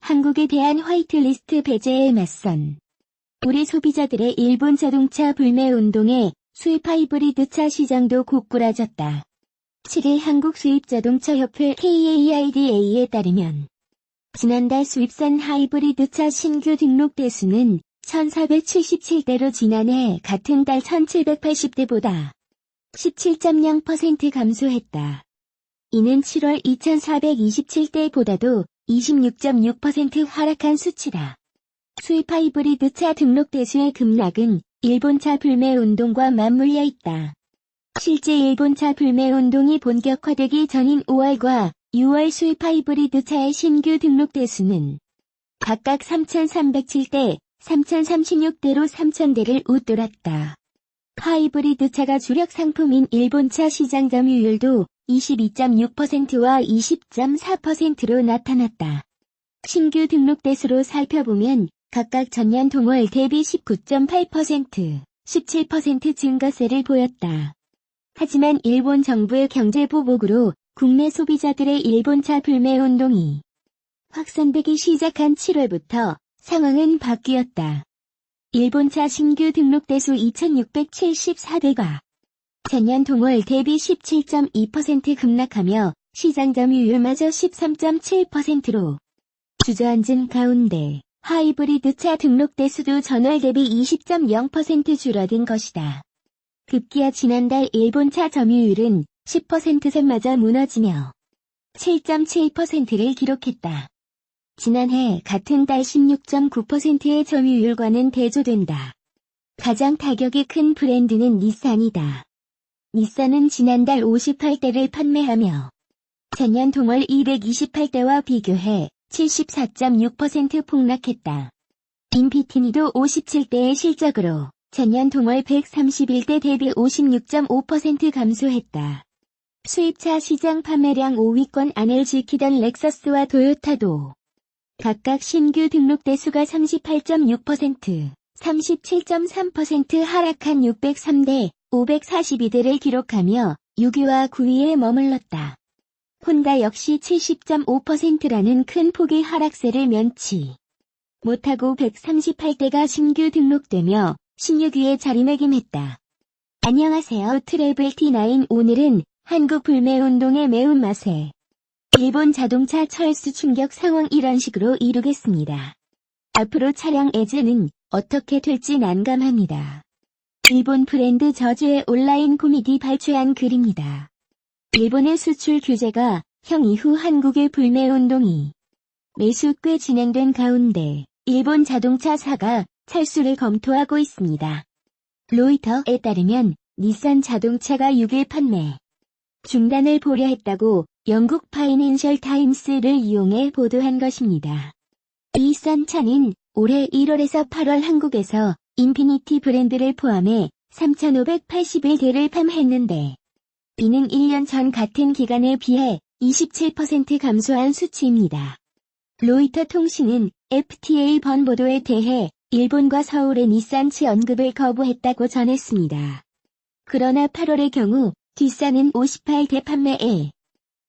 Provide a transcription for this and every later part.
한국에 대한 화이트리스트 배제에 맞선 우리 소비자들의 일본 자동차 불매 운동에 수입 하이브리드차 시장도 고꾸라졌다. 7일 한국수입자동차협회 KAIDA에 따르면 지난달 수입산 하이브리드차 신규 등록 대수는 1,477대로 지난해 같은 달 1,780대보다 17.0% 감소했다. 이는 7월 2,427대보다도 26.6% 하락한 수치다. 수입 하이브리드차 등록 대수의 급락은 일본차 불매 운동과 맞물려 있다. 실제 일본차 불매 운동이 본격화되기 전인 5월과 6월 수입 하이브리드차의 신규 등록 대수는 각각 3,307대, 3,036대로 3,000대를 웃돌았다. 하이브리드차가 주력 상품인 일본차 시장 점유율도 22.6%와 20.4%로 나타났다. 신규 등록 대수로 살펴보면 각각 전년 동월 대비 19.8%, 17% 증가세를 보였다. 하지만 일본 정부의 경제 보복으로 국내 소비자들의 일본차 불매 운동이 확산되기 시작한 7월부터 상황은 바뀌었다. 일본차 신규 등록 대수 2,674대가 전년 동월 대비 17.2% 급락하며 시장 점유율마저 13.7%로 주저앉은 가운데 하이브리드차 등록 대수도 전월 대비 20.0% 줄어든 것이다. 급기야 지난달 일본차 점유율은 10%선마저 무너지며 7.7%를 기록했다. 지난해 같은 달 16.9%의 점유율과는 대조된다. 가장 타격이 큰 브랜드는 닛산이다. 닛산은 지난달 58대를 판매하며 전년 동월 228대와 비교해 74.6% 폭락했다. 인피니티도 57대의 실적으로 전년 동월 131대 대비 56.5% 감소했다. 수입차 시장 판매량 5위권 안을 지키던 렉서스와 토요타도 각각 신규 등록 대수가 38.6%, 37.3% 하락한 603대, 542대를 기록하며 6위와 9위에 머물렀다. 혼다 역시 70.5%라는 큰 폭의 하락세를 면치 못하고 138대가 신규 등록되며 16위에 자리매김했다. 안녕하세요. 트래블T9 오늘은 한국 불매 운동의 매운맛에 일본 자동차 철수 충격 상황 이런 식으로 이루겠습니다. 앞으로 차량 애즈는 어떻게 될지 난감합니다. 일본 브랜드 저주의 온라인 코미디 발췌한 글입니다. 일본의 수출 규제가 형 이후 한국의 불매 운동이 매수 꽤 진행된 가운데 일본 자동차사가 철수를 검토하고 있습니다. 로이터에 따르면 닛산 자동차가 6일 판매 중단을 보려 했다고 영국 파이낸셜 타임스를 이용해 보도한 것입니다. 닛산 차는 올해 1월에서 8월 한국에서 인피니티 브랜드를 포함해 3,581대를 판매했는데 이는 1년 전 같은 기간에 비해 27% 감소한 수치입니다. 로이터 통신은 FTA 번보도에 대해 일본과 서울의 닛산치 언급을 거부했다고 전했습니다. 그러나 8월의 경우 뒷산은 58대 판매에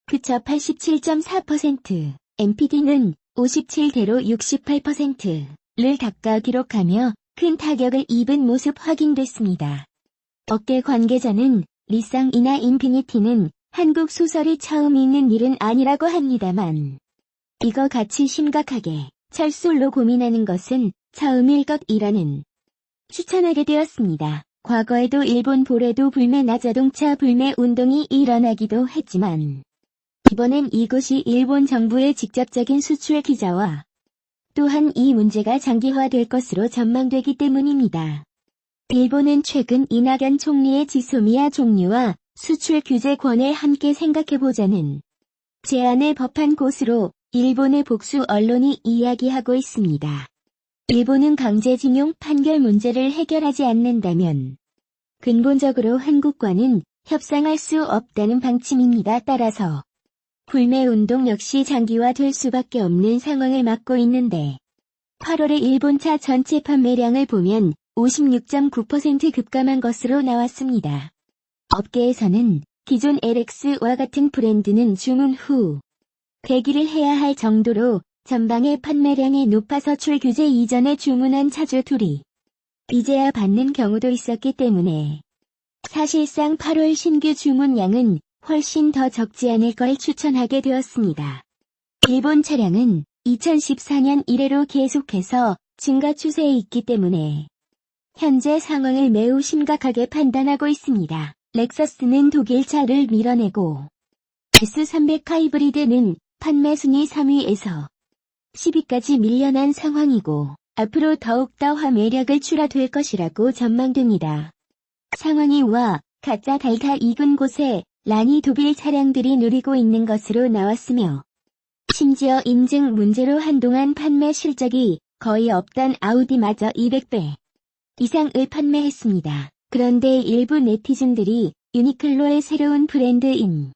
그쳐 87.4%, MPD는 57대로 68%를 닦아 기록하며 큰 타격을 입은 모습 확인됐습니다. 업계 관계자는 닛산이나 인피니티는 한국 수설이 처음 있는 일은 아니라고 합니다만 이거 같이 심각하게 철수로 고민하는 것은 처음일 것이라는 추천하게 되었습니다. 과거에도 일본 보레도 불매나 자동차 불매 운동이 일어나기도 했지만 이번엔 이곳이 일본 정부의 직접적인 수출 규제와 또한 이 문제가 장기화될 것으로 전망되기 때문입니다. 일본은 최근 이낙연 총리의 지소미아 종류와 수출 규제권을 함께 생각해보자는 제안을 법한 곳으로 일본의 복수 언론이 이야기하고 있습니다. 일본은 강제징용 판결 문제를 해결하지 않는다면 근본적으로 한국과는 협상할 수 없다는 방침입니다. 따라서 불매운동 역시 장기화될 수밖에 없는 상황을 맞고 있는데 8월의 일본차 전체 판매량을 보면 56.9% 급감한 것으로 나왔습니다. 업계에서는 기존 LX와 같은 브랜드는 주문 후 대기를 해야 할 정도로 전방의 판매량이 높아서 출규제 이전에 주문한 차주 둘이 이제야 받는 경우도 있었기 때문에 사실상 8월 신규 주문량은 훨씬 더 적지 않을 걸 추천하게 되었습니다. 일본 차량은 2014년 이래로 계속해서 증가 추세에 있기 때문에 현재 상황을 매우 심각하게 판단하고 있습니다. 렉서스는 독일차를 밀어내고 S300 하이브리드는 판매 순위 3위에서 10위까지 밀려난 상황이고 앞으로 더욱더 화매력을 출하될 것이라고 전망됩니다. 상황이와 가짜 달타 익은 곳에 라니 독일 차량들이 누리고 있는 것으로 나왔으며 심지어 인증 문제로 한동안 판매 실적이 거의 없던 아우디마저 200배 이상을 판매했습니다. 그런데 일부 네티즌들이 유니클로의 새로운 브랜드인